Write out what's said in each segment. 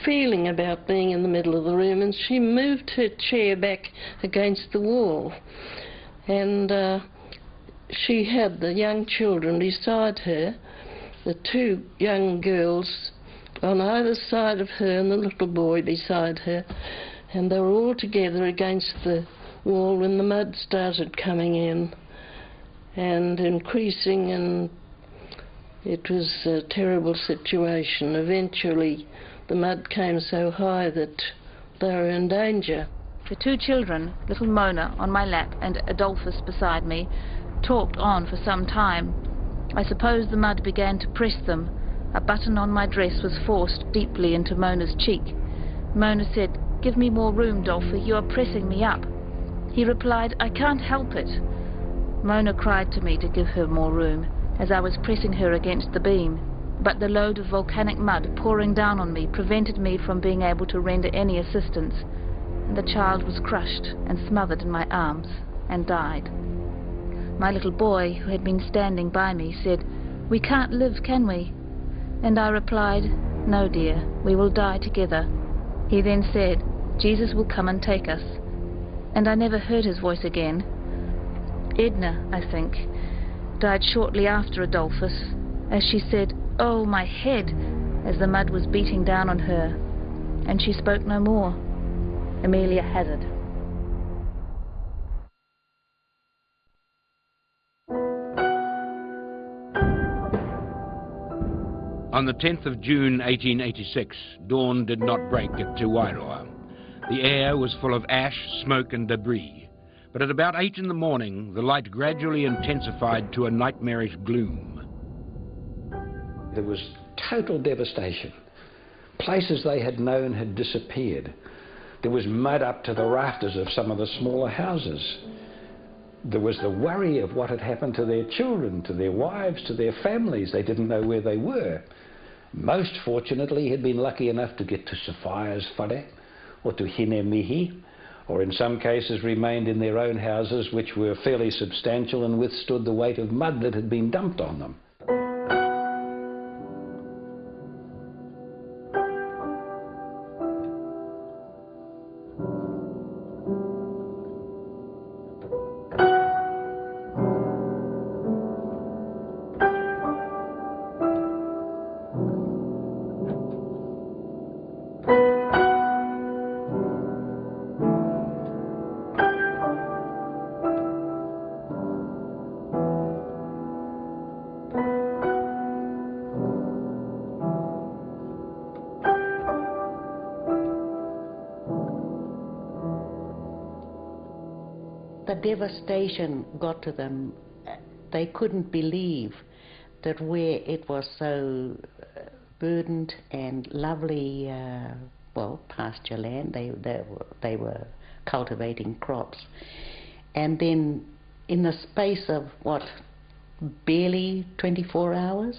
feeling about being in the middle of the room, and she moved her chair back against the wall. And she had the young children beside her, the two young girls on either side of her and the little boy beside her, and they were all together against the wall when the mud started coming in and increasing, and it was a terrible situation. Eventually the mud came so high that they were in danger. The two children, little Mona on my lap and Adolphus beside me, talked on for some time. I suppose the mud began to press them. A button on my dress was forced deeply into Mona's cheek. Mona said, "Give me more room, Dolphy, you are pressing me up." He replied, "I can't help it." Mona cried to me to give her more room, as I was pressing her against the beam, but the load of volcanic mud pouring down on me prevented me from being able to render any assistance, and the child was crushed and smothered in my arms and died. My little boy, who had been standing by me, said, "We can't live, can we?" And I replied, "No, dear, we will die together." He then said, "Jesus will come and take us." And I never heard his voice again. Edna, I think, died shortly after Adolphus, as she said, "Oh, my head," as the mud was beating down on her, and she spoke no more. Amelia Hazard. On the 10th of June 1886, dawn did not break at Tarawera. The air was full of ash, smoke and debris, but at about 8 in the morning the light gradually intensified to a nightmarish gloom. There was total devastation. Places they had known had disappeared. There was mud up to the rafters of some of the smaller houses. There was the worry of what had happened to their children, to their wives, to their families. They didn't know where they were. Most fortunately had been lucky enough to get to Sophia's whare or to Hine Mihi, or in some cases remained in their own houses, which were fairly substantial and withstood the weight of mud that had been dumped on them. The devastation got to them. They couldn't believe that where it was so verdant and lovely, well, pasture land, they were cultivating crops. And then in the space of, what, barely 24 hours,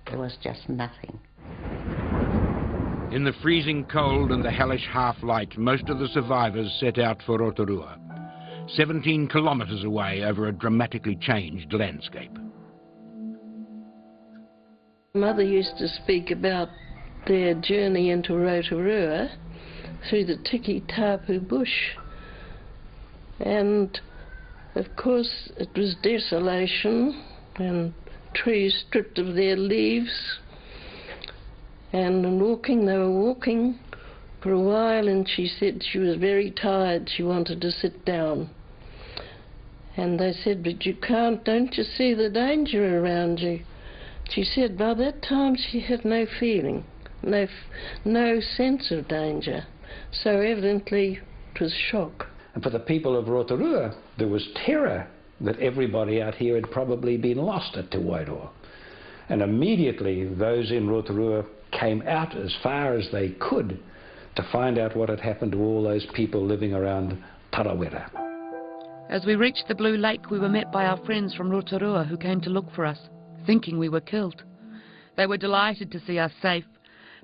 there was just nothing. In the freezing cold and the hellish half-light, most of the survivors set out for Rotorua, 17 kilometres away over a dramatically changed landscape. Mother used to speak about their journey into Rotorua through the Tiki Tapu bush, and of course it was desolation and trees stripped of their leaves, and in walking, they were walking for a while, and she said she was very tired, she wanted to sit down. And they said, "But you can't, don't you see the danger around you?" She said by that time she had no feeling, no sense of danger. So evidently it was shock. And for the people of Rotorua, there was terror that everybody out here had probably been lost at Te Wairoa. And immediately those in Rotorua came out as far as they could to find out what had happened to all those people living around Tarawera. As we reached the Blue Lake, we were met by our friends from Rotorua who came to look for us, thinking we were killed. They were delighted to see us safe,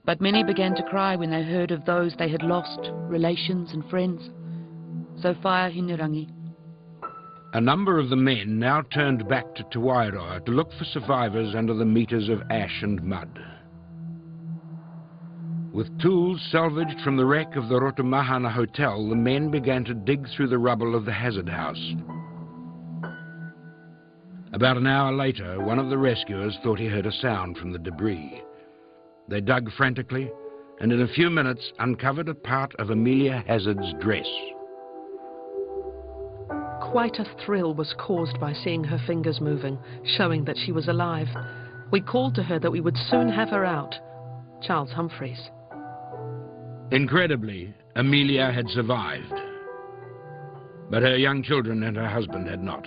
but many began to cry when they heard of those they had lost, relations and friends. So whaia Hinerangi. A number of the men now turned back to Te Wairoa to look for survivors under the metres of ash and mud. With tools salvaged from the wreck of the Rotumahana Hotel, the men began to dig through the rubble of the hazard house. About an hour later, one of the rescuers thought he heard a sound from the debris. They dug frantically, and in a few minutes uncovered a part of Amelia Hazard's dress. Quite a thrill was caused by seeing her fingers moving, showing that she was alive. We called to her that we would soon have her out. Charles Humphreys. Incredibly, Amelia had survived. But her young children and her husband had not.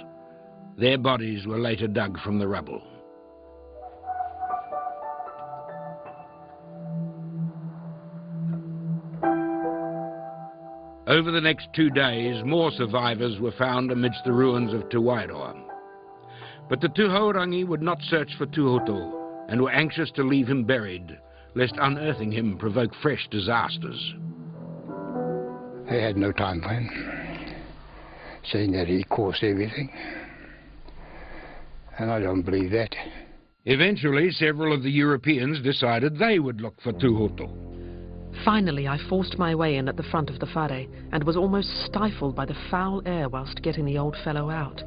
Their bodies were later dug from the rubble. Over the next 2 days, more survivors were found amidst the ruins of Tarawera. But the Tūhourangi would not search for Tūhoto and were anxious to leave him buried, lest unearthing him provoke fresh disasters. They had no time for him, saying that he caused everything. And I don't believe that. Eventually, several of the Europeans decided they would look for Tūhoto. Finally, I forced my way in at the front of the whare and was almost stifled by the foul air whilst getting the old fellow out.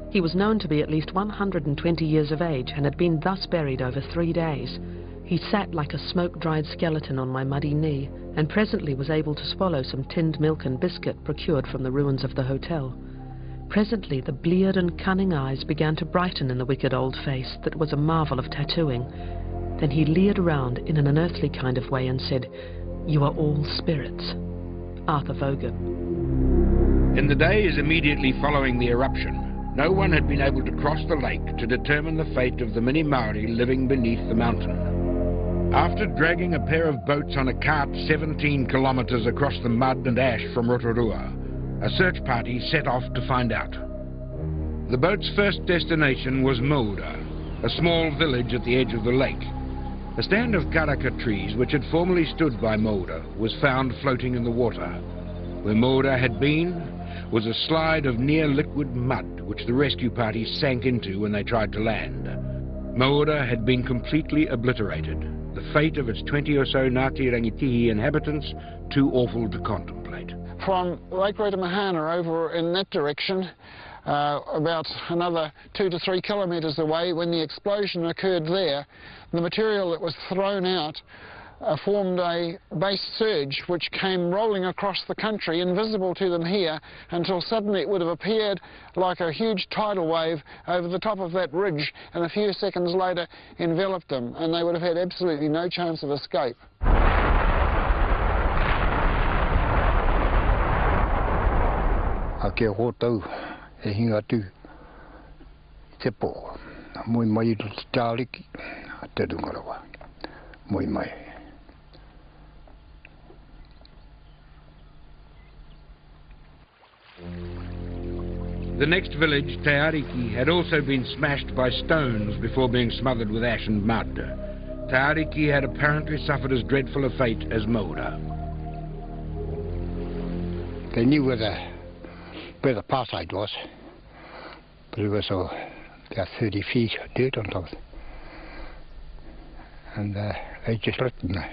He was known to be at least 120 years of age and had been thus buried over 3 days. He sat like a smoke-dried skeleton on my muddy knee and presently was able to swallow some tinned milk and biscuit procured from the ruins of the hotel. Presently the bleared and cunning eyes began to brighten in the wicked old face that was a marvel of tattooing. Then he leered around in an unearthly kind of way and said, "You are all spirits." Arthur Vaughan. In the days immediately following the eruption, no one had been able to cross the lake to determine the fate of the many Maori living beneath the mountain. After dragging a pair of boats on a cart 17 kilometres across the mud and ash from Rotorua, a search party set off to find out. The boat's first destination was Mauda, a small village at the edge of the lake. A stand of karaka trees, which had formerly stood by Mauda, was found floating in the water. Where Mauda had been was a slide of near-liquid mud, which the rescue party sank into when they tried to land. Mauda had been completely obliterated, the fate of its 20 or so Ngāti Rangitihi inhabitants too awful to contemplate. From Lake Rotumahana over in that direction, about another 2 to 3 kilometres away, when the explosion occurred there, the material that was thrown out formed a base surge which came rolling across the country, invisible to them here, until suddenly it would have appeared like a huge tidal wave over the top of that ridge, and a few seconds later enveloped them, and they would have had absolutely no chance of escape. Ake hōtau, e hinga tū, te pō, moi mai to te tāliki, a te rungarawa, moi mai. The next village, Taariki, had also been smashed by stones before being smothered with ash and mud. Taariki had apparently suffered as dreadful a fate as Mauda. They knew where the apartheid was, but it was about 30 feet of dirt on top. And they just left them there.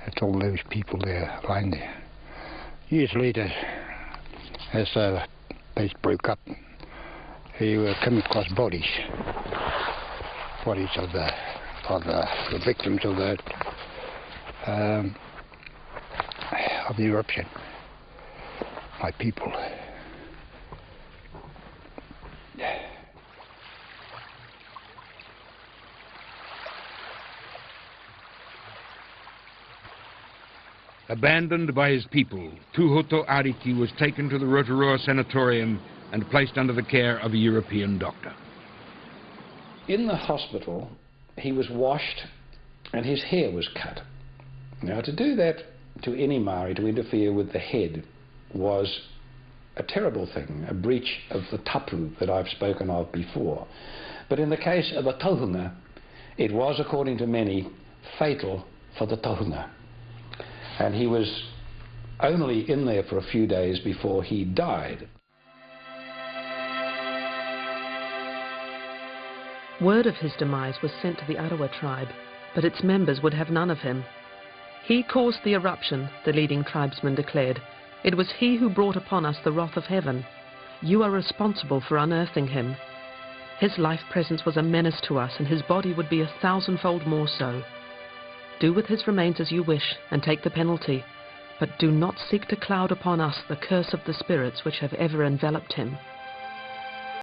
That's all those people there lying there. Years later, as the place broke up, they were coming across bodies of the victims of the eruption by people. Abandoned by his people, Tūhoto Ariki was taken to the Rotorua Sanatorium and placed under the care of a European doctor. In the hospital, he was washed and his hair was cut. Now, to do that to any Maori, to interfere with the head, was a terrible thing, a breach of the tapu that I've spoken of before. But in the case of a tohunga, it was, according to many, fatal for the tohunga. And he was only in there for a few days before he died. Word of his demise was sent to the Arawa tribe, but its members would have none of him. He caused the eruption, the leading tribesman declared. It was he who brought upon us the wrath of heaven. You are responsible for unearthing him. His life presence was a menace to us, and his body would be 1,000-fold more so. Do with his remains as you wish, and take the penalty, but do not seek to cloud upon us the curse of the spirits which have ever enveloped him.